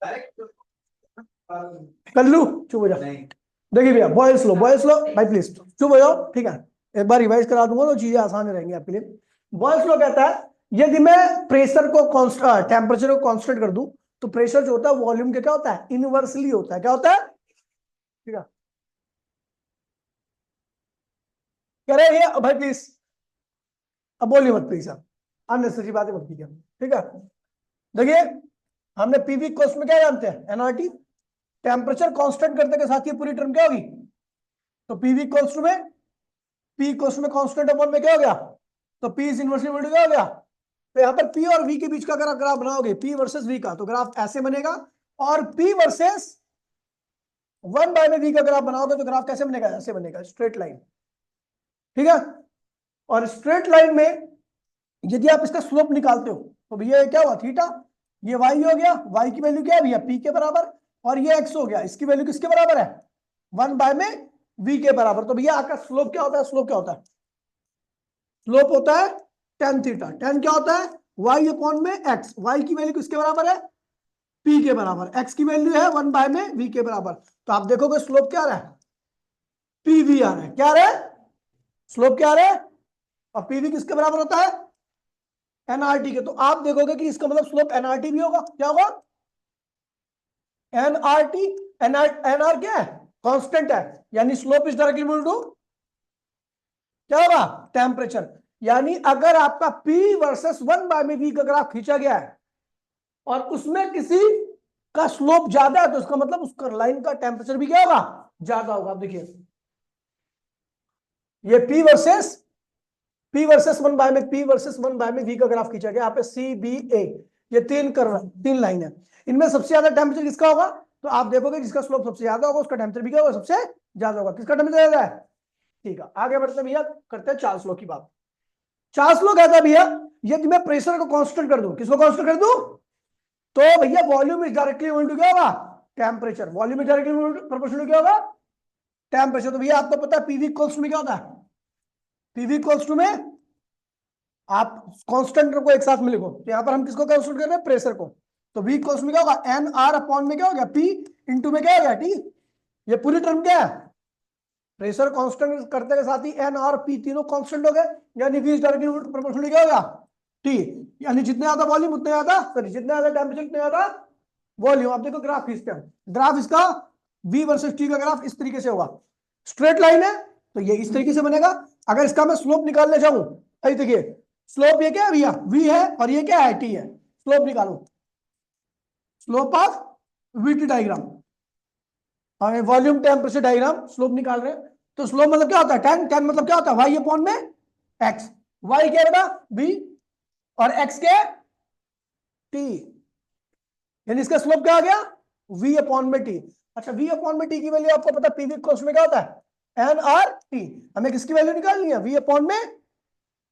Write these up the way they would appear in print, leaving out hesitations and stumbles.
कर लू, चुप हो जा। देखिए भैया, बॉयज लो भाई प्लीज चुप हो जाओ, ठीक है। एक बार रिवाइज करा दूंगा तो चीजें आसान रहेंगी आपके लिए। बॉयज लो कहता है यदि मैं प्रेशर को कांस्टेंट, टेम्परेचर को कांस्टेंट कर दूं तो प्रेशर जो होता है वॉल्यूम के क्या होता है, इनवर्सली होता है। क्या होता है, ठीक है। कह रहे हैं भाई प्लीज, अब बोलिए मत प्लीज, आप अननेसेसरी बातें मत कीजिए, ठीक है। देखिए, हमने पीवी कोस्ट में क्या जानते हैं, एनआरटी। टेम्परेचर कांस्टेंट करने के साथ ये पूरी टर्म क्या होगी, तो पीवी कोस्ट में, पी कोस्ट में कांस्टेंट अपॉन में क्या हो गया, तो P is inversely equal to क्या हो गया। तो यहां पर पी और वी के बीच का अगर आप ग्राफ बनाओगे, पी वर्सेस वी का, तो ग्राफ ऐसे बनेगा। और पी वर्सेस 1 बाय में वी का ग्राफ बनाओगे तो ग्राफ कैसे बनेगा, ऐसे बनेगा, स्ट्रेट लाइन, ठीक है। और स्ट्रेट लाइन में यदि आप इसका स्लोप निकालते हो तो भैया ये क्या हुआ, थीटा। ये वाई हो गया, वाई की वैल्यू क्या है भैया, पी के बराबर। और ये एक्स हो गया, इसकी वैल्यू किसके बराबर है, 1 बाय में वी के बराबर। तो भैया आपका स्लोप क्या होता है, स्लोप क्या होता है, स्लोप होता है टेन थीटा। टेन क्या होता है, वाई अपॉन में एक्स। वाई की वैल्यू किसके बराबर है, पी के बराबर। एक्स की वैल्यू है 1 बाय में वी के बराबर। तो आप देखोगे स्लोप क्या आ रहा है, पी वी आ रहा है। क्या आ रहा है, स्लोप क्या आ रहा है, और पीवी किसके बराबर होता है, एनआरटी के। तो आप देखोगे कि इसका मतलब स्लोप एनआरटी भी होगा। क्या होगा, एनआरटी। एनआर क्या है, कांस्टेंट है, यानी slope is directly equal to क्या होगा, टेम्परेचर। यानी अगर आपका पी वर्सेस 1 बाय में वी का ग्राफ खींचा गया है और उसमें किसी का स्लोप ज्यादा है तो उसका मतलब उसका लाइन का टेम्परेचर भी क्या होगा, ज्यादा होगा। आप देखिए, ये पी वर्सेस 1 बाय में वी का ग्राफ खींचा गया। यहाँ पे सी बी ए, ये तीन लाइन है। इनमें सबसे ज्यादा टेम्परेचर किसका होगा, तो आप देखोगे जिसका स्लोप सबसे ज्यादा होगा उसका टेम्परेचर भी क्या होगा, सबसे ज्यादा होगा। किसका टेम्परेचर ज्यादा है, ठीक है। आगे बढ़ते हैं भैया, करते हैं चार्ल्स लॉ की बात। चार्ल्स लॉ कहता है भैया यदि मैं प्रेशर को कांस्टेंट कर दूं, किसको कांस्टेंट कर दूं, तो भैया volume is directly equal to क्या होगा, temperature. Volume is directly proportional क्या होगा, टेम्परेचर। तो भैया आपको पता है पीवी इक्वल्स टू में क्या होता है, पीवी इक्वल्स टू में आप कांस्टेंट को एक साथ में लिखो, तो यहां पर हम किसको कांस्टेंट कर रहे हैं, प्रेशर को। तो वी इक्वल्स में क्या होगा, एन आर अपॉन में क्या हो गया, पी इंटू में क्या हो गया, टी। ये पूरी टर्म क्या है, प्रेशर कांस्टेंट करते के साथ ही एन और पी तीनों कांस्टेंट हो गए, यानी वी इज डायरेक्टली प्रोपोर्शनल क्या हो गया, टी। यानी जितने ज्यादा वॉल्यूम उतने ज्यादा, सॉरी जितने ज्यादा टेम्परेचर उतने ज्यादा वॉल्यूम। आप देखो ग्राफ खींचते हैं, ग्राफ इसका वी वर्सेस टी का ग्राफ इस तरीके से होगा, स्ट्रेट लाइन है तो ये इस तरीके से बनेगा। अगर इसका मैं स्लोप निकालने चाहूं, देखिए स्लोप ये क्या है भैया, वी है, और ये क्या है, टी है। स्लोप निकालो, स्लोप ऑफ वीटी डायग्राम, हमें वॉल्यूम टेम्परेचर डायग्राम स्लोप निकाल रहे हैं। तो स्लोप मतलब क्या होता है, टेन। टेन मतलब क्या होता है, वाई अपॉन में एक्स। वाई क्या है बेटा, वी, और एक्स क्या है, टी। यानी इसका स्लोप क्या आ गया, वी अपॉन में टी। अच्छा, वी अपॉन में टी की वैल्यू आपको पता है पीवी कोस में क्या होता है, एन आर टी। हमें किसकी वैल्यू निकालनी है, वी अपॉन में।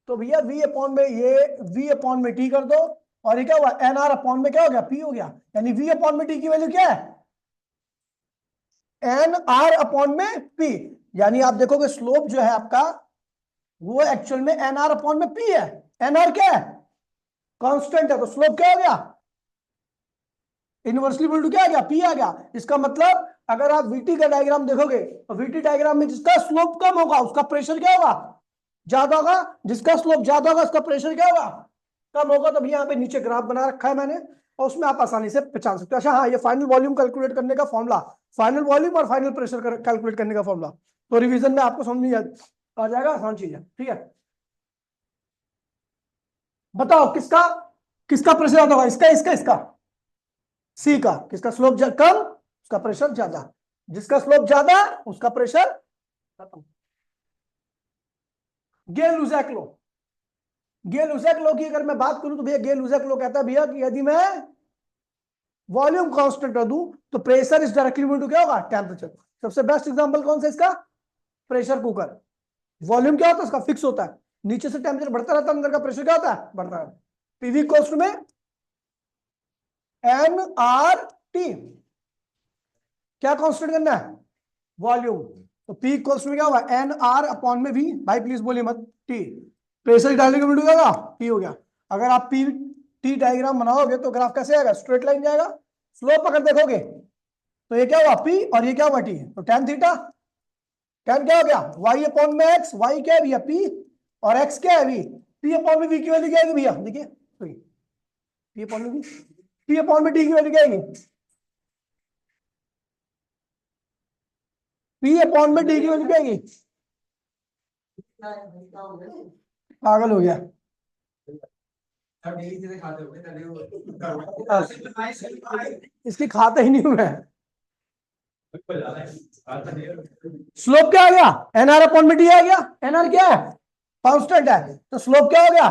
तो भैया वी अपॉन में, ये वी अपॉन में टी कर दो, और ये क्या हुआ, एन आर अपॉन में क्या हो गया, पी हो गया। यानी वी अपॉन में टी की वैल्यू क्या है, एन आर अपॉन में पी। यानी आप देखोगे स्लोप जो है आपका वो एक्चुअल में एन आर अपॉन में पी है। एन आर क्या है, कांस्टेंट है, तो स्लोप क्या हो गया, इनवर्सली इक्वल टू क्या आ गया, पी आ गया। इसका मतलब अगर आप वीटी का डायग्राम देखोगे तो वीटी डायग्राम में जिसका स्लोप कम होगा उसका प्रेशर क्या होगा, ज्यादा होगा। जिसका स्लोप ज्यादा होगा उसका प्रेशर क्या होगा, कम होगा। तो यहाँ पे नीचे ग्राफ बना रखा है मैंने, और उसमें आप आसानी से पहचान सकते हो। अच्छा हाँ, ये फाइनल वॉल्यूम कैलकुलेट करने का फॉर्मूला, फाइनल वॉल्यूम और फाइनल प्रेशर कैलकुलेट करने का फॉर्मूला तो रिवीजन में आपको समझ नहीं आ जाएगा, आसान चीज है, ठीक है। बताओ किसका किसका प्रेशर ज्यादा होगा, इसका इसका इसका, सी का। किसका स्लोप कम उसका प्रेशर ज्यादा, जिसका स्लोप ज्यादा उसका प्रेशर खत्म। गेल-लुजैक लो, गेल-लुजैक लो की अगर मैं बात करूं तो भैया गेल-लुजैक लो कहता है भैया कि यदि मैं वॉल्यूम कांस्टेंट कर दूं तो pressure is directly equal to क्या होगा, टेम्परेचर। सबसे बेस्ट एग्जांपल कौन सा इसका, प्रेशर कुकर। वॉल्यूम क्या होता है उसका, फिक्स होता है, नीचे से टेम्परेचर बढ़ता रहता है, अंदर का प्रेशर क्या होता है, बढ़ता है। पीवी इक्वल्स में एन आर टी, क्या कांस्टेंट करना है, वॉल्यूम। तो पी इक्वल्स में क्या होगा, एन आर अपॉन में वी। भाई प्लीज बोलिए मत, T. Pressure directly equal to क्या होगा, पी हो गया। अगर आप पी टी डायग्राम बनाओगे तो ग्राफ कैसे आएगा, स्ट्रेट लाइन जाएगा। स्लोप अगर देखोगे तो ये क्या हुआ P और ये क्या हुआ T, तो tan थीटा, tan क्या हो गया y अपॉन में x, y क्या है भैया P और x क्या है v, P अपॉन में v की वैल्यू क्या आएगी भैया, देखिए P अपॉन में v, P अपॉन में t की वैल्यू क्या आएगी, P अपॉन में t की वैल्यू क्या आएगी, पागल हो गया। इसकी खाता ही नहीं हूं मैं। स्लोप क्या आ गया, एनआर अपॉन में डी आ गया, एनआर क्या है कांस्टेंट है, तो स्लोप क्या हो गया,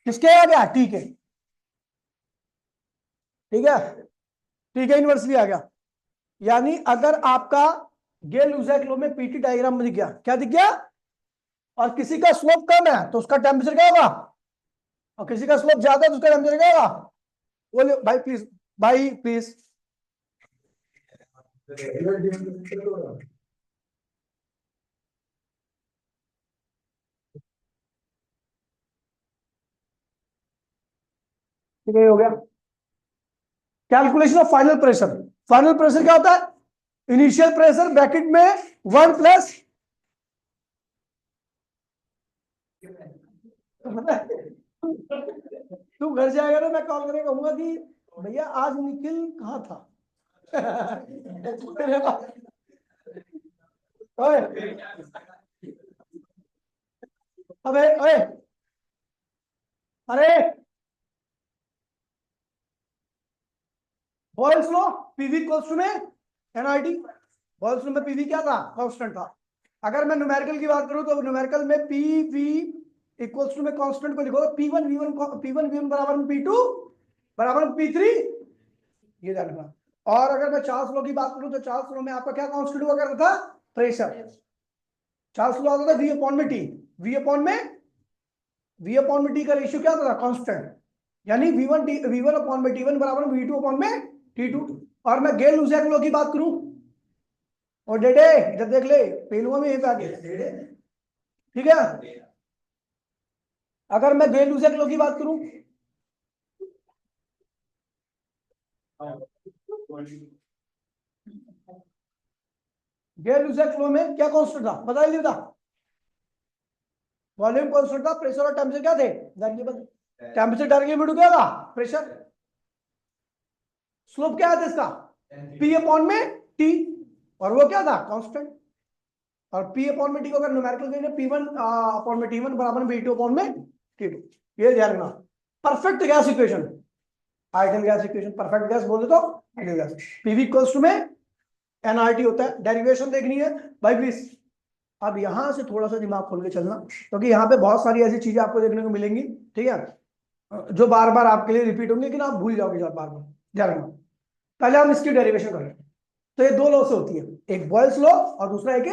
किसके आ गया टी के, ठीक है, टी के इनवर्सली आ गया। यानी अगर आपका गेल-लुजैक लॉ में पीटी डायग्राम में दिख गया, क्या दिख गया, और किसी का स्लोप कम है तो उसका टेम्परेचर क्या होगा, और किसी का स्लोप ज्यादा है तो उसका टेम्परेचर क्या होगा, बोलिए भाई प्लीज, भाई प्लीज। ठीक है, हो गया। Calculation of final pressure, final pressure क्या होता है, इनिशियल प्रेशर ब्रैकेट में 1 प्लस, तू घर जाएगा ना, मैं कॉल करके कहूंगा कि भैया आज निखिल कहाँ था। ओए, अबे ओए, अरे Boyle's law, PV equals to में एनआरटी, बॉयल्स लॉ में पीवी क्या था, कांस्टेंट था। अगर मैं न्यूमेरिकल की बात करूं तो न्यूमेरिकल में पीवी इक्वल्स टू में कांस्टेंट को लिखो P1 V1 बराबर में P2 बराबर में P3, ये ध्यान रखना। और अगर मैं चार्ल्स लॉ की बात करूं तो चार्ल्स लॉ में आपका क्या कांस्टेंट हुआ करता था, प्रेशर। चार्ल्स लॉ आता था V अपॉन में T, V अपॉन में T का रेशियो क्या होता था, कांस्टेंट, यानी V1 अपॉन में T1 बराबर में V2 अपॉन में T2। और मैं गेल-लुजैक लॉ की बात करूं, और डेडे इधर देख ले, पेलुआ में यहीं पे आ गया, ठीक है। अगर मैं गेल-लुजैक लॉ की बात करूं, गेल-लुजैक लॉ में क्या कांस्टेंट था, बता दीजिए, बता, वॉल्यूम कांस्टेंट था, प्रेशर और टेम्परेचर क्या थे variable, temperature directly equal to क्या था, प्रेशर। स्लोप क्या है इसका, P अपॉन में T, और वो क्या था कांस्टेंट। और P अपॉन में T को अगर न्यूमेरिकल करेंगे P1 अपॉन में T1 बराबर में P2 अपॉन में T2, ये ध्यान रखना। Perfect gas equation, ideal gas equation, perfect gas बोले तो ideal gas, PV equals to में एनआरटी होता है। डेरिवेशन देखनी है भाई प्लीज, अब यहां से थोड़ा सा दिमाग खोल के चलना, क्योंकि यहाँ पे बहुत सारी ऐसी चीजें आपको देखने को मिलेंगी, ठीक है, जो बार बार आपके लिए रिपीट होंगे, लेकिन आप भूल जाओगे बार बार, ध्यान रखना। पहले हम इसकी डेरिवेशन करें, तो ये दो लॉ से होती है, एक बॉयल्स लॉ और दूसरा एक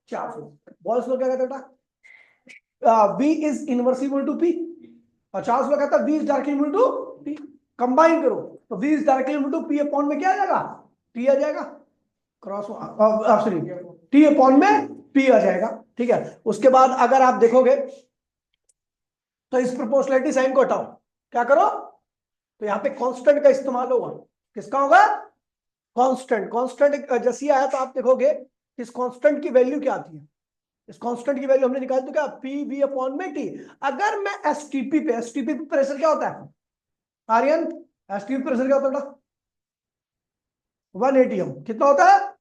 चार्ल्स लॉ। बॉयल्स लॉ क्या कहता है, V is inversible to P, और चार्ल्स लॉ कहता है V is directly equal to P। Combine करो तो V is directly equal to P upon में क्या आ जाएगा, T आ जाएगा, क्रॉस सॉरी T अपॉन में P आ जाएगा, ठीक है। उसके बाद अगर आप देखोगे तो इस प्रोपोर्शनैलिटी साइन को हटाओ, क्या करो, तो यहाँ पे कांस्टेंट का इस्तेमाल होगा, किसका होगा, कांस्टेंट। कांस्टेंट जैसे आया तो आप देखोगे इस कांस्टेंट की वैल्यू क्या आती है, इस कांस्टेंट की वैल्यू हमने निकाली तो क्या, पी वी अपॉन में टी। अगर मैं एसटीपी पे, एसटीपी पे प्रेशर क्या होता है आर्यन, एसटीपी प्रेशर क्या होता है, 1 एटीएम कितना होता है,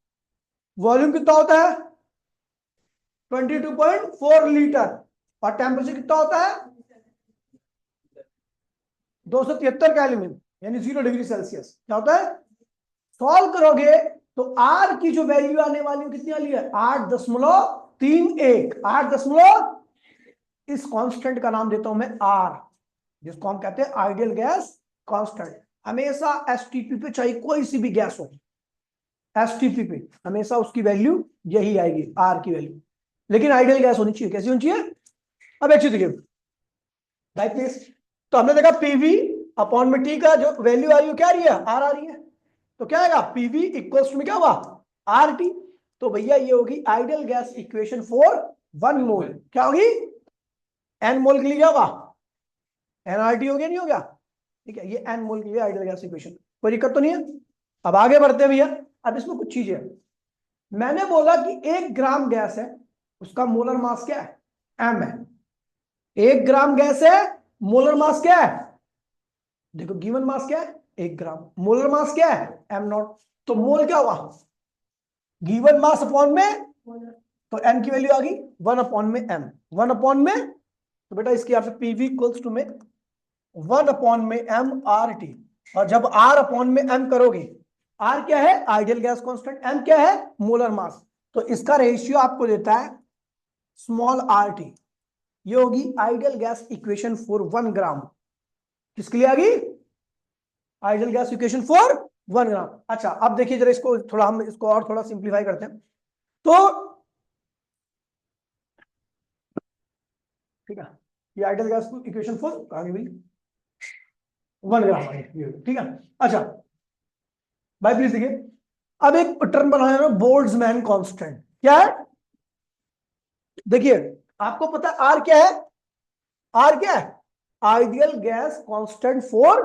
वॉल्यूम कितना होता है 22.4 लीटर, और टेम्परेचर कितना होता है 273 केल्विन, यानी 0 डिग्री सेल्सियस। क्या होता है, सॉल्व करोगे तो आर की जो वैल्यू आने वाली कितनी वाली है, 8.31, 8, इस कांस्टेंट का नाम देता हूं मैं आर, जिसको हम कहते हैं आइडियल गैस कांस्टेंट। हमेशा एसटीपी पे चाहे कोई सी भी गैस हो, एसटीपी पे हमेशा उसकी वैल्यू यही आएगी, आर की वैल्यू, लेकिन आइडियल गैस होनी चाहिए, कैसी होनी चाहिए। अब एक चीज देखिए भाई प्लीज, तो हमने देखा पीवी अपॉन में टी का जो वैल्यू आ रही है क्या आ रही है, आर आ रही है, तो क्या आएगा पीवी इक्वल्स टू में क्या हुआ आर टी। तो भैया ये होगी आइडियल गैस इक्वेशन फॉर 1 मोल, क्या होगी, एन मोल के लिए क्या होगा एनआरटी हो गया, नहीं हो गया, ठीक है, ये n मोल के लिए आइडियल गैस इक्वेशन, कोई दिक्कत तो नहीं है। अब आगे बढ़ते हैं भैया। अब इसमें कुछ चीजें हैं। मैंने बोला कि 1 ग्राम गैस है, उसका मोलर मास क्या है, m है। 1 ग्राम गैस है, मोलर मास क्या है, देखो गिवन मास क्या है 1 ग्राम, मोलर मास क्या है m नॉट। तो मोल क्या हुआ, गिवन मास अपॉन में, तो m की वैल्यू आ गई 1 अपॉन में m, 1 अपॉन में, तो बेटा इसके यहां पे पीवी इक्वल्स टू में 1 अपॉन में m आर टी। और जब r अपॉन में m करोगे, r क्या है आइडियल गैस कांस्टेंट, m क्या है मोलर मास, तो इसका रेशियो आपको देता है स्मॉल आर टी। ये होगी आइडियल गैस इक्वेशन फॉर 1 ग्राम। किसके लिए आ गई आइडियल गैस इक्वेशन फॉर 1 ग्राम। अच्छा अब देखिए जरा इसको थोड़ा, हम इसको और थोड़ा सिंप्लीफाई करते हैं। तो ठीक है, ये आइडियल गैस इक्वेशन फॉर कहां गई 1 ग्राम, ठीक है। अच्छा भाई प्लीज देखिए, अब एक टर्म बनाया है बोल्ट्जमैन कांस्टेंट, क्या है देखिए, आपको पता है आर क्या है, आर क्या है ideal gas constant for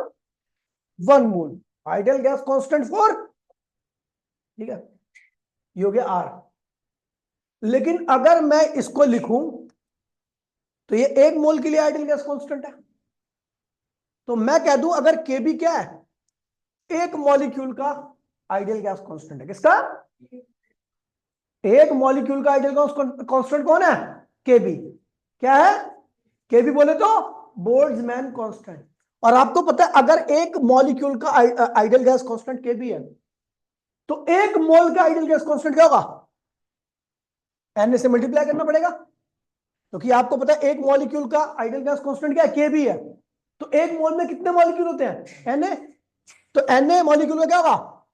1 mole, ideal gas constant for, ठीक है, ये हो गया आर। लेकिन अगर मैं इसको लिखूं तो ये 1 मोल के लिए आइडियल गैस कांस्टेंट है, तो मैं कह दूं अगर केबी क्या है 1 मॉलिक्यूल का आइडियल गैस कांस्टेंट है, किसका, 1 मॉलिक्यूल का आइडियल कांस्टेंट कौन है केबी, क्या है केबी बोले तो बोल्ट्जमैन कांस्टेंट। और आपको पता है अगर 1 मॉलिक्यूल का आइडियल गैस कांस्टेंट केबी है, तो 1 मोल का आइडियल गैस कांस्टेंट क्या होगा, एन से मल्टीप्लाई करना पड़ेगा, क्योंकि तो आपको पता है 1 मॉलिक्यूल का आइडियल गैस कांस्टेंट क्या है केबी है। तो 1 मोल में कितने मॉलिक्यूल होते हैं एन, तो एन मॉलिक्यूल का क्या होगा,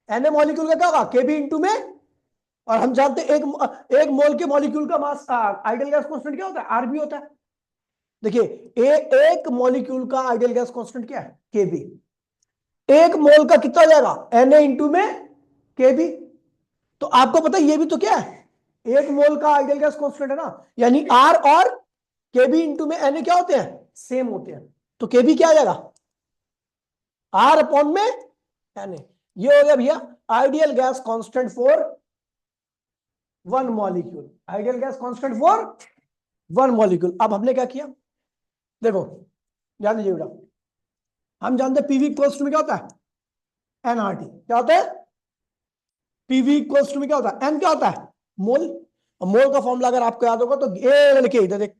एन मॉलिक्यूल का क्या होगा केबी इंटू में, और हम जानते हैं एक मोल के मॉलिक्यूल का मास आइडियल गैस कांस्टेंट क्या होता है आरबी होता है। देखिए एक मॉलिक्यूल का आइडियल गैस कांस्टेंट क्या है केबी, 1 मोल का कितना हो जाएगा एन इंटू में केबी। तो आपको पता है ये भी तो क्या है 1 मोल का आइडियल गैस कांस्टेंट है ना, यानी आर और केबी इंटू में एन क्या होते हैं सेम होते हैं, तो केबी क्या आ जाएगा आर अपॉन में एन। ये हो गया भैया ideal gas constant for 1 molecule, ideal gas constant for 1 molecule. अब हमने क्या किया देखो, ध्यान दीजिए बेटा, हम जानते हैं पीवी इक्वल्स टू में क्या होता है एनआरटी, क्या होता है पीवी इक्वल्स टू में क्या होता है एन क्या होता है मोल। मोल का फॉर्मूला अगर आपको याद होगा तो ए लिखे इधर देख,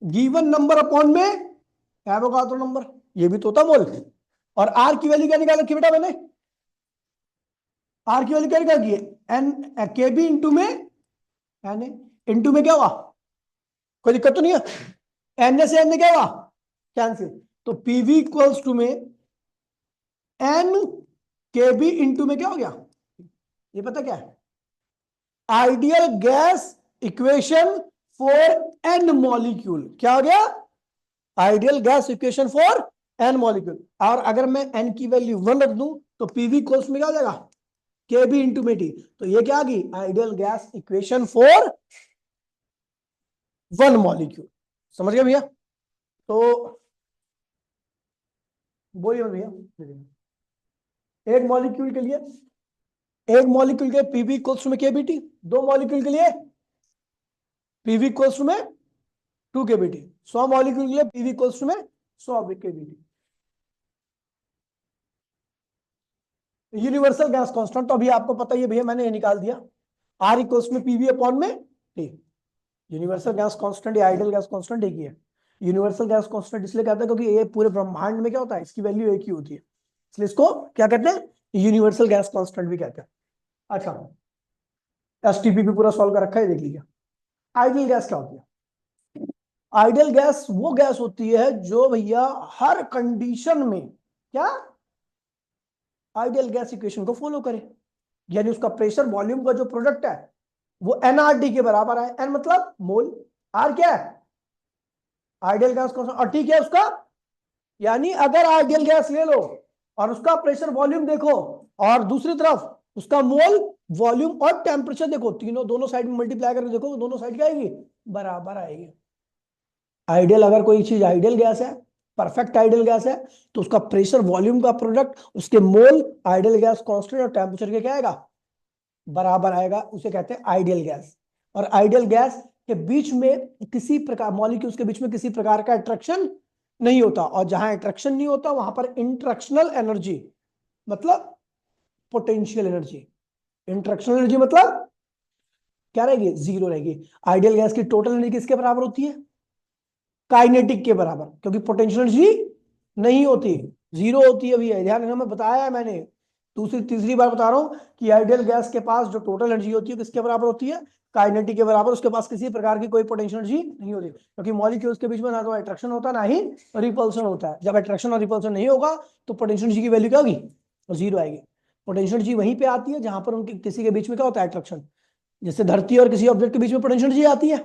गिवन नंबर अपॉन में एवोगाड्रो नंबर, ये भी तो होता मोल। और आर की वैल्यू क्या निकाल रखी बेटा मैंने, आर की वैल्यू क्या निकाल की एन के बी इंटू में एन इंटू में क्या हुआ, कोई दिक्कत तो नहीं है, एन से एन क्या हुआ कैंसिल, तो पीवी इक्वल्स टू में एन के बी इंटू में क्या हो गया, ये पता क्या है ideal gas equation for N molecule, क्या हो गया ideal gas equation for N molecule. और अगर मैं एन की वैल्यू 1 रख दूं तो पीवी इक्वल्स में क्या हो जाएगा के बी इंटू में टी, तो ये क्या आ गई ideal gas equation for 1 molecule. समझ गए भैया, तो बोलिए भैया, एक मॉलिक्यूल के लिए, एक मॉलिक्यूल के पीवी इक्वल्स में केबीटी, 2 मॉलिक्यूल के लिए पीवी इक्वल्स में 2 केबीटी, 100 मॉलिक्यूल के लिए पीवी इक्वल्स में 100 केबीटी। यूनिवर्सल गैस कांस्टेंट तो अभी आपको पता ही है भैया, मैंने ये निकाल दिया आर इक्वल्स में पीवी अपॉन में टी। यूनिवर्सल गैस कांस्टेंट या आइडियल गैस कांस्टेंट एक ही है। यूनिवर्सल गैस कांस्टेंट इसलिए कहते हैं क्योंकि ये पूरे ब्रह्मांड में क्या होता है इसकी वैल्यू एक ही होती है, इसलिए इसको क्या कहते हैं यूनिवर्सल गैस कांस्टेंट भी कहते हैं। अच्छा एसटीपी भी पूरा सॉल्व कर रखा है, देख लीजिए। आइडियल गैस क्या होती है, आइडियल गैस वो गैस होती है जो भैया हर कंडीशन में क्या आइडियल गैस इक्वेशन को फॉलो करे, यानी उसका प्रेशर वॉल्यूम का जो प्रोडक्ट है वो एनआरडी के बराबर है, एन मतलब मोल, आर क्या है आइडियल गैस कांस्टेंट, और टी क्या है उसका, यानी अगर आइडियल गैस ले लो और उसका प्रेशर वॉल्यूम देखो और दूसरी तरफ उसका मोल वॉल्यूम और टेम्परेचर देखो, तीनों दोनों साइड में मल्टीप्लाई करके देखो, दोनों साइड क्या आएगी बराबर आएगी। आइडियल अगर कोई चीज आइडियल गैस है परफेक्ट आइडियल गैस है तो उसका प्रेशर वॉल्यूम का प्रोडक्ट, उसके मोल आइडियल गैस कांस्टेंट और टेम्परेचर के क्या आएगा, बराबर आएगा, उसे कहते हैं आइडियल गैस। और आइडियल गैस के बीच में किसी प्रकार मॉलिक्यूल्स के बीच में किसी प्रकार का अट्रैक्शन नहीं होता, और जहां अट्रैक्शन नहीं होता वहां पर इंट्रैक्शनल एनर्जी मतलब पोटेंशियल एनर्जी, इंट्रैक्शनल एनर्जी मतलब क्या रहेगी, जीरो रहेगी। आइडियल गैस की टोटल एनर्जी किसके बराबर होती है, काइनेटिक के बराबर, क्योंकि पोटेंशियल एनर्जी नहीं होती, जीरो होती है भैया, ध्यान रखना, मैं बताया है मैंने, दूसरी तीसरी बार बता रहा हूं कि आइडियल गैस के पास जो टोटल एनर्जी होती है किसके बराबर होती है, काइनेटिक के बराबर, उसके पास किसी प्रकार की कोई पोटेंशियल एनर्जी नहीं होती, क्योंकि मॉलिक्यूल्स के बीच में ना तो अट्रैक्शन होता है ना ही रिपल्शन होता है। जब अट्रैक्शन और रिपल्शन नहीं होगा तो पोटेंशियल एनर्जी की वैल्यू क्या होगी, जीरो आएगी। पोटेंशियल एनर्जी वहीं पे आती है जहां पर उनके किसी के बीच में क्या होता है, अट्रैक्शन। जैसे धरती और किसी ऑब्जेक्ट के बीच में पोटेंशियल एनर्जी आती है,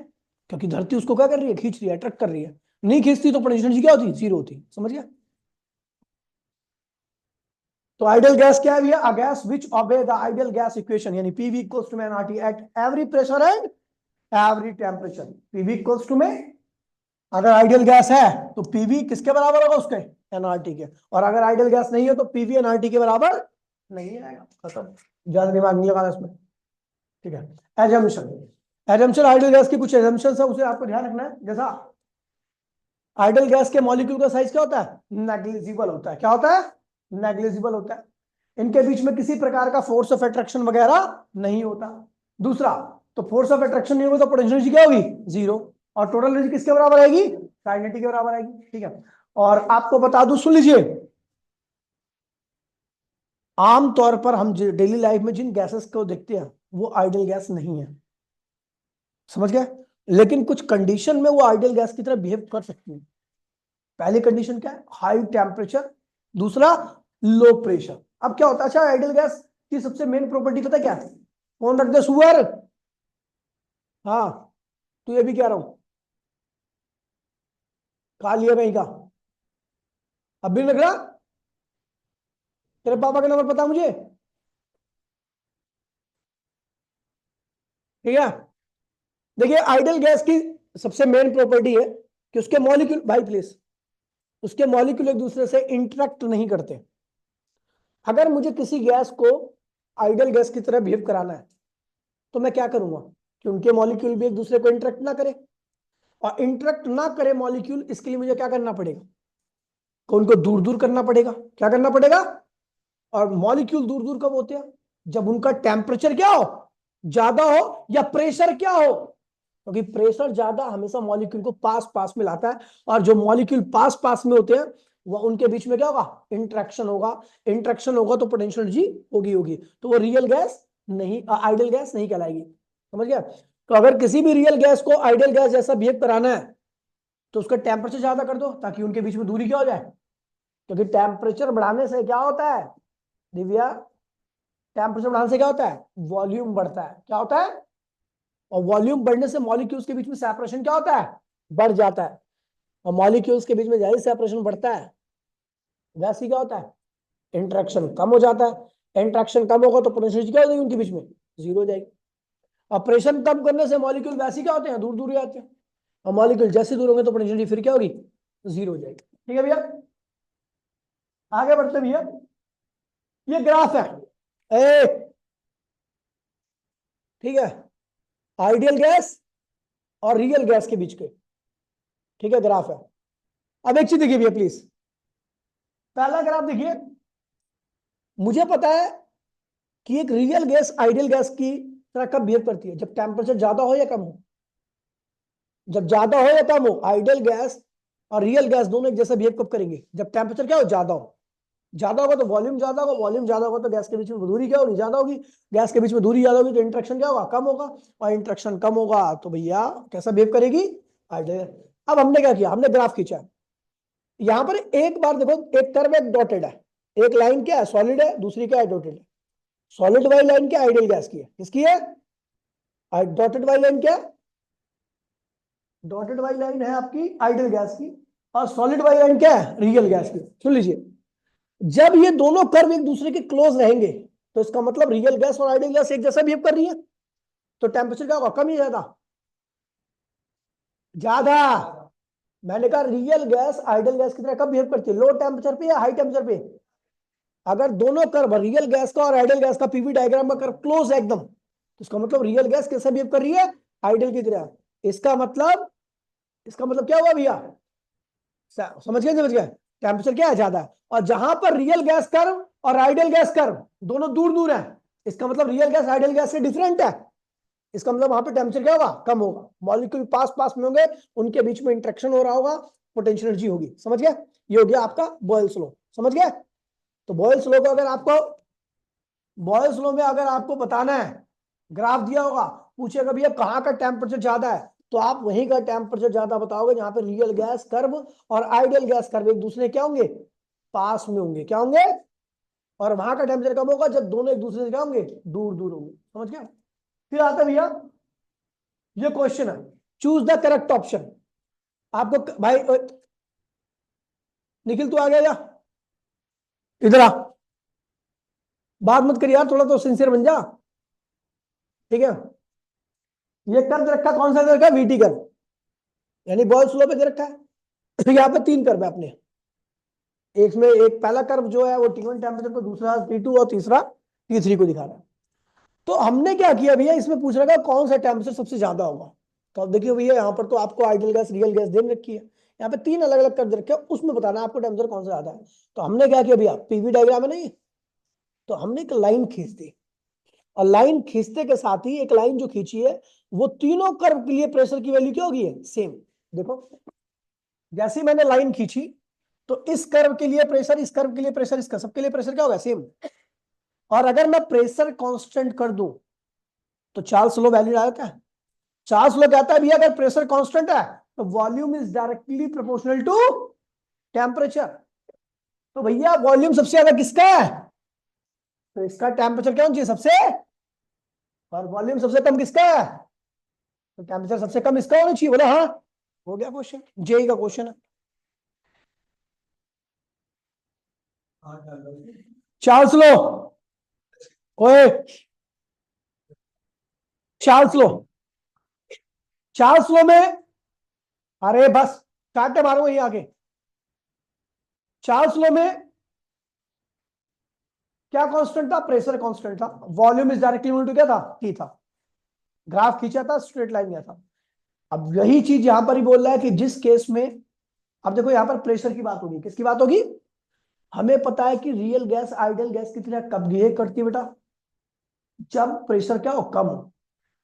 क्योंकि धरती उसको क्या कर रही है, खींच रही है, अट्रैक्ट कर रही है, नहीं खींचती तो पोटेंशियल एनर्जी क्या होती, जीरो होती, समझ गया। तो आइडियल गैस क्या है भैया, a gas which obey the ideal gas equation, यानी PV equals to NRT at every pressure and every temperature. PV equals to में अगर आइडियल गैस है तो पीवी किसके बराबर होगा, उसके एनआरटी के, और अगर आइडियल गैस नहीं है तो पीवी एनआरटी के बराबर नहीं आएगा, खत्म, ज्यादा दिमाग नहीं लगाना इसमें, ठीक है। एजम्पशन, एजम्पशन आइडियल गैस की कुछ एजम्पशंस है, उसे आपको ध्यान रखना है। जैसा आइडियल गैस के मॉलिक्यूल का साइज क्या होता है, नेग्लिजिबल होता है, क्या होता है, नेग्लिजिबल होता है, इनके बीच में किसी प्रकार का फोर्स ऑफ अट्रैक्शन वगैरह नहीं होता। दूसरा, तो फोर्स ऑफ अट्रैक्शन नहीं होगा तो पोटेंशियल एनर्जी क्या होगी, जीरो, और टोटल एनर्जी किसके बराबर आएगी, काइनेटिक के बराबर आएगी, ठीक है। और आपको बता दूं, सुन लीजिए, आमतौर पर हम डेली लाइफ में जिन गैसेस को देखते हैं वो आइडियल गैस नहीं है, समझ गए, लेकिन कुछ कंडीशन में वो आइडियल गैस की तरह बिहेव कर सकती है। पहली कंडीशन क्या है, हाई टेम्परेचर, दूसरा लो प्रेशर। अब क्या होता है, अच्छा आइडियल गैस की सबसे मेन प्रॉपर्टी पता क्या है, कौन रख दे सुअर, हाँ तू ये भी कह रहा हूं, खा लिया कहीं का, अब भी लग रहा, तेरे पापा का नंबर पता है मुझे, ठीक है। देखिए आइडियल गैस की सबसे मेन प्रॉपर्टी है कि उसके मॉलिक्यूल, भाई प्लीज, उसके मॉलिक्यूल एक दूसरे से इंटरेक्ट नहीं करते। अगर मुझे किसी गैस को आइडियल गैस की तरह बिहेव कराना है तो मैं क्या करूंगा कि उनके मॉलिक्यूल भी एक दूसरे को इंटरेक्ट ना करे, और इंटरेक्ट ना करे मॉलिक्यूल, इसके लिए मुझे क्या करना पड़ेगा, कि उनको दूर दूर करना पड़ेगा, क्या करना पड़ेगा, और मॉलिक्यूल दूर दूर कब होते हैं, जब उनका टेम्परेचर क्या हो, ज्यादा हो, या प्रेशर क्या हो, क्योंकि प्रेशर ज्यादा हमेशा मॉलिक्यूल को पास पास में लाता है, और जो मॉलिक्यूल पास पास में होते हैं वो उनके बीच में क्या होगा, इंट्रैक्शन होगा, इंट्रैक्शन होगा तो पोटेंशियल एनर्जी होगी होगी, तो वो रियल गैस नहीं, आइडियल गैस नहीं कहलाएगी, समझ गया। तो अगर किसी भी रियल गैस को आइडियल गैस जैसा बिहेव कराना है तो उसका टेम्परेचर ज्यादा कर दो ताकि उनके बीच में दूरी क्या हो जाए, क्योंकि टेम्परेचर बढ़ाने से क्या होता है दिव्या, टेम्परेचर बढ़ाने से क्या होता है, वॉल्यूम बढ़ता है, क्या होता है, और वॉल्यूम बढ़ने से मॉलिक्यूल्स के बीच में सेपरेशन क्या होता है, बढ़ जाता है, और मॉलिक्यूल्स के बीच में जैसे सेपरेशन बढ़ता है वैसे ही क्या होता है, इंट्रैक्शन कम हो जाता है, इंट्रैक्शन कम होगा तो पोटेंशियल क्या हो जाएगी उनके बीच में, जीरो हो जाएगी, और प्रेशर कम करने से मॉलिक्यूल वैसे ही क्या होते हैं, दूर दूर जाते हैं, और मॉलिक्यूल जैसे दूर होंगे तो पोटेंशियल फिर क्या होगी, जीरो हो जाएगी, ठीक है भैया। आगे बढ़ते भैया, ये ग्राफ है, ए ठीक है, आइडियल गैस और रियल गैस के बीच के, ठीक है, ग्राफ है। अब एक चीज देखिए भैया प्लीज, पहला ग्राफ देखिए, मुझे पता है कि एक रियल गैस आइडियल गैस की तरह कब बिहेव करती है, जब टेम्परेचर ज्यादा हो या कम हो, जब ज्यादा हो या कम हो, आइडियल गैस और रियल गैस दोनों एक जैसा बिहेव कब करेंगे, जब टेम्परेचर क्या हो, ज्यादा हो, ज्यादा होगा तो वॉल्यूम ज्यादा होगा, वॉल्यूम ज्यादा होगा तो गैस के बीच में दूरी क्या होगी, ज्यादा होगी, गैस के बीच में दूरी ज्यादा होगी तो इंट्रैक्शन क्या होगा, कम होगा, और इंट्रैक्शन कम होगा तो भैया कैसा बिहेव करेगी, आइडियल। अब हमने क्या किया, हमने ग्राफ खींचा, यहां पर एक बार देखो, एक कर्व एक डॉटेड है, एक लाइन क्या है, सॉलिड है, दूसरी क्या है, डॉटेड है, सॉलिड वाली लाइन क्या आइडियल गैस की है, किसकी है, डॉटेड वाली लाइन क्या है, डॉटेड वाली लाइन है आपकी आइडियल गैस की, और सॉलिड वाली लाइन क्या है, रियल गैस की। सुन लीजिए, जब ये दोनों कर्व एक दूसरे के क्लोज रहेंगे तो इसका मतलब रियल गैस और आइडियल गैस एक जैसा बिहेव कर रही है, तो टेम्परेचर क्या होगा, कम या ज्यादा, ज्यादा, मैंने कहा रियल गैस आइडियल गैस की तरह कब बिहेव करती है, लो टेम्परेचर पे या हाई टेम्परेचर पे। अगर दोनों कर्व रियल गैस का और आइडियल गैस का पीवी डायग्राम का कर्व क्लोज है एकदम, तो इसका मतलब रियल गैस कैसे बिहेव कर रही है, आइडियल की तरह। इसका मतलब क्या हुआ भैया, समझ गए समझ गए, टेम्परेचर क्या है ज्यादा है। और जहां पर रियल गैस कर्व और आइडियल गैस कर्व दोनों दूर दूर है, इसका मतलब रियल गैस आइडियल गैस से डिफरेंट है, इसका मतलब वहां पे टेम्परेचर क्या होगा, कम होगा। मॉलिक्यूल पास पास में होंगे, उनके बीच में इंटरेक्शन हो रहा होगा, पोटेंशियल एनर्जी होगी। समझ गए, ये हो गया आपका बॉयल्स लॉ। समझ गए। तो बॉयल्स लॉ को अगर आपको, बॉयल्स लॉ में अगर आपको बताना है, ग्राफ दिया होगा, पूछेगा भैया कहाँ का टेम्परेचर ज्यादा है, तो आप वहीं का टेम्परेचर ज्यादा बताओगे जहां पे रियल गैस कर्व और आइडियल गैस कर्व एक दूसरे क्या होंगे, पास में होंगे। क्या होंगे, और वहां का टेम्परेचर कब होगा, जब दोनों एक दूसरे से क्या होंगे, दूर दूर होंगे। समझ गया। फिर आता है भैया ये क्वेश्चन है, चूज द करेक्ट ऑप्शन। आपको भाई निखिल तू आ गया, इधर आ, बात मत कर यार, थोड़ा तो सिंसियर बन जा, ठीक है। ये कर्व दे रखा, कौन सा दे रखा, वीटी कर्व, यानी बॉयल्स लॉ पे दे रखा है। तो यहाँ पे तीन कर्व है अपने, एक में एक पहला कर्व जो है वो T1 टेम्परेचर को, दूसरा T2 और तीसरा T3 को दिखा रहा है। तो हमने क्या किया भैया, इसमें पूछ रखा कौन सा टेम्परेचर सबसे ज्यादा होगा। तो अब देखिए भैया यहाँ पर तो आपको आइडियल गैस रियल गैस दे रखी है, यहाँ पे तीन अलग अलग कर्व दे रखे हैं, उसमें बताना आपको टेम्परेचर कौन सा ज्यादा है। तो हमने क्या किया भैया, पीवी डायग्राम है नहीं, तो हमने एक लाइन खींच दी, और लाइन खींचते के साथ ही एक लाइन जो खींची है वो तीनों कर्व के लिए प्रेशर की वैल्यू क्या होगी है, सेम। देखो जैसे ही मैंने लाइन खींची, तो इस कर्व के लिए प्रेशर, इस कर्व के लिए प्रेशर, इसका सबके लिए प्रेशर क्या होगा, सेम। और अगर मैं प्रेशर कांस्टेंट कर दूं, तो चार्ल्स लॉ वैल्यू आ जाता है। चार्ल्स लॉ कहता है भैया अगर प्रेशर कांस्टेंट है तो volume is directly proportional to temperature. तो भैया वॉल्यूम सबसे ज्यादा किसका है, तो इसका टेम्परेचर क्या होना चाहिए सबसे, और वॉल्यूम सबसे कम किसका है, तो टेम्परेचर सबसे कम इसका होना चाहिए। बोले हाँ, हो गया क्वेश्चन, जेई का क्वेश्चन है। चार्ल्स लॉ, ओए चार्ल्स लॉ, चार्ल्स लॉ में, अरे बस काटे मारो वहीं आगे। चार्ल्स लॉ में क्या कांस्टेंट था, प्रेशर कांस्टेंट था, volume is directly equal to क्या था, टी था। ग्राफ खींचा था, स्ट्रेट लाइन गया था। अब यही चीज यहां पर ही बोल रहा है कि जिस केस में, अब देखो यहां पर प्रेशर की बात होगी, किसकी बात होगी, हमें पता है कि रियल गैस आइडियल गैस की तरह कब बिहेव करती है बेटा, जब प्रेशर क्या हो, कम हो।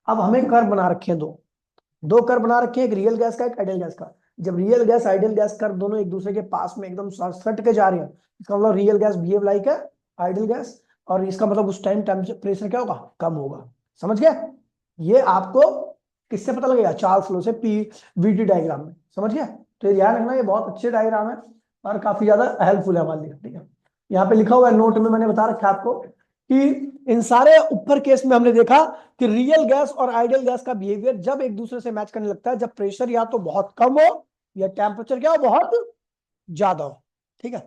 अब हमें कर्व बना रखे हैं, दो दो कर्व बना रखे हैं, एक रियल गैस का एक आइडियल गैस का। जब real gas ideal gas curve दोनों एक दूसरे के पास में एकदम सट के जा रहे हैं, इसका मतलब रियल गैस बिहेव लाइक है आइडियल गैस, और इसका मतलब उस टाइम टेम्परेचर प्रेशर क्या होगा, कम होगा। समझ गए, ये आपको किससे पता लगेगा, चार्ल्स लॉ से, पी वीटी डायग्राम में। समझ गए, तो ये ध्यान रखना, ये बहुत अच्छे डायग्राम है और काफी ज्यादा हेल्पफुल है हमारे लिए। ठीक है, यहाँ पे लिखा हुआ है नोट में, मैंने बता रखा है आपको कि इन सारे ऊपर केस में हमने देखा कि रियल गैस और आइडियल गैस का बिहेवियर जब एक दूसरे से मैच करने लगता है, जब प्रेशर या तो बहुत कम हो या टेम्परेचर क्या हो, बहुत ज्यादा हो। ठीक है,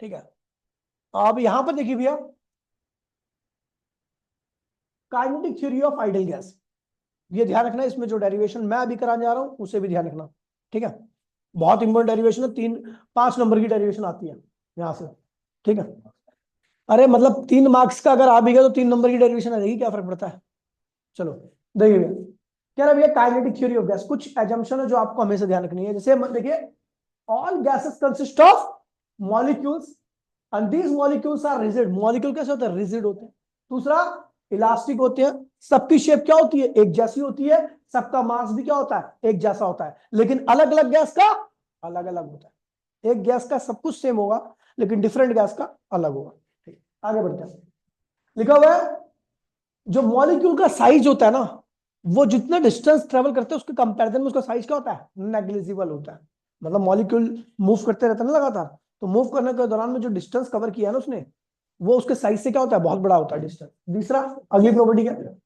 ठीक है। अब यहां पर देखिए भैया, kinetic theory of ideal gas, ये ध्यान रखना, इसमें जो डेरिवेशन मैं अभी कराने जा रहा हूं उसे भी ध्यान रखना। ठीक है, बहुत इंपॉर्टेंट डेरिवेशन है, 3-5 नंबर की डेरिवेशन आती है यहां से। ठीक है, अरे मतलब 3 मार्क्स का अगर आ भी गया तो 3 नंबर की डेरिवेशन आ जाएगी, क्या फर्क पड़ता है। चलो देखिए भैया, क्या है भैया, काइनेटिक थ्योरी ऑफ गैस, कुछ एजम्पशन है जो आपको हमेशा ध्यान रखनी है। जैसे देखिए, all gases consist of molecules and these molecules are rigid. Molecule कैसे होते हैं, रिजिड होते हैं। दूसरा, इलास्टिक होते हैं, सबकी शेप क्या होती है, एक जैसी होती है, सबका मास भी क्या होता है, एक जैसा होता है, लेकिन अलग अलग गैस का अलग अलग होता है। एक गैस का सब कुछ सेम होगा, लेकिन डिफरेंट गैस का अलग होगा। ठीक, आगे बढ़ते हैं। लिखा हुआ है, जो मॉलिक्यूल का साइज होता है ना, वो जितना डिस्टेंस ट्रेवल करते हैं उसके कंपैरिजन में उसका साइज क्या होता है, नेग्लिजिबल होता है। मतलब मॉलिक्यूल मूव करते रहते हैं ना लगातार, तो मूव करने के दौरान में जो डिस्टेंस कवर किया है ना उसने, वो उसके साइज से क्या होता है, बहुत बड़ा होता है डिस्टेंस। दूसरा, अगली प्रॉपर्टी क्या है,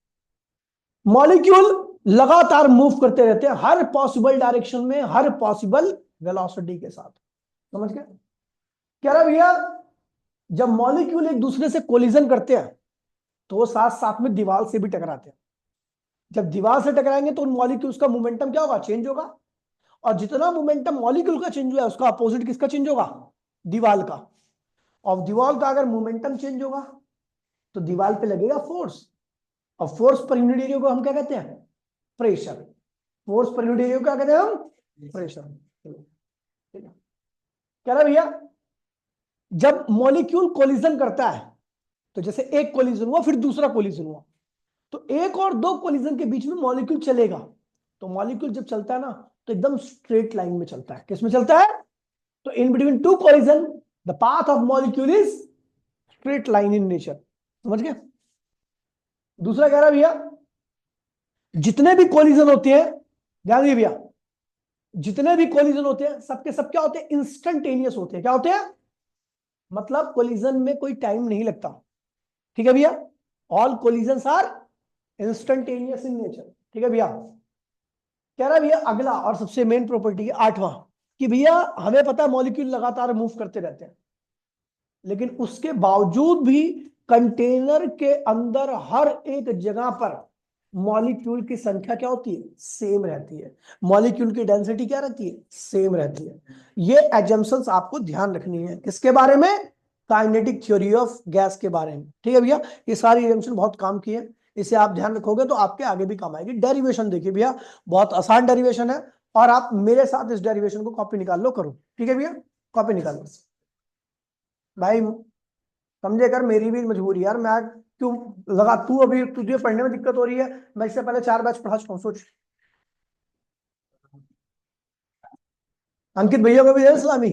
मॉलिक्यूल लगातार मूव करते रहते हैं हर पॉसिबल डायरेक्शन में, हर पॉसिबल वेलोसिटी के साथ। समझ गए, कह रहा भैया जब मॉलिक्यूल एक दूसरे से कोलिजन करते हैं तो वो साथ साथ में दीवार से भी टकराते हैं। जब दीवार से टकराएंगे तो उन मॉलिक्यूल्स का मोमेंटम क्या होगा, चेंज होगा। और जितना मोमेंटम मॉलिक्यूल का चेंज हुआ है उसका अपोजिट किसका चेंज होगा, दीवार का। और दीवार का अगर मोमेंटम चेंज होगा तो दीवार पे लगेगा फोर्स, और फोर्स पर यूनिट एरिया को हम क्या कहते हैं, pressure. Force per unit area को क्या कहते हैं हम, प्रेशर। ठीक है, कह रहा भैया जब मॉलिक्यूल कोलिजन करता है, तो जैसे एक कोलिजन हुआ फिर दूसरा कोलिजन हुआ, तो एक और दो कोलिजन के बीच में मॉलिक्यूल चलेगा। तो मॉलिक्यूल जब चलता है ना तो एकदम स्ट्रेट लाइन में चलता है। किस में चलता है, तो in between two collision the path of molecule is straight line in nature. समझ गए। दूसरा कह रहा भैया जितने भी कोलिजन होते हैं, ध्यान दीजिए भैया, जितने भी कोलिजन होते हैं सबके सब क्या होते हैं, इंस्टेंटेनियस होते हैं। क्या होते हैं, मतलब कोलिजन में कोई टाइम नहीं लगता। ठीक है भैया, all collisions are instantaneous in nature. ठीक है भैया, कह रहा भैया अगला और सबसे मेन प्रॉपर्टी है आठवां, कि भैया हमें पता है मॉलिक्यूल लगातार मूव करते रहते हैं, लेकिन उसके बावजूद भी कंटेनर के अंदर हर एक जगह पर मॉलिक्यूल की संख्या क्या होती है, सेम रहती है। मॉलिक्यूल की डेंसिटी क्या रहती है, सेम रहती है। ये एजम्पशंस आपको ध्यान रखनी है। किसके बारे में, काइनेटिक थ्योरी ऑफ गैस के बारे में। ठीक है भैया, ये सारी एजम्पशन बहुत काम की है, इसे आप ध्यान रखोगे तो आपके आगे भी काम आएगी। डेरिवेशन देखिए भैया, बहुत आसान डेरिवेशन है, और आप मेरे साथ इस डेरिवेशन को कॉपी निकाल लो, करो। ठीक है भैया, कॉपी निकाल लो भाई, समझे कर, मेरी भी मजबूरी यार, मैं क्यों लगा, तू अभी तुझे पढ़ने में दिक्कत हो रही है, मैं इससे पहले 4 बैच पढ़ा चुका हूं, सोच। अंकित भैया को भी दे इस्लामी।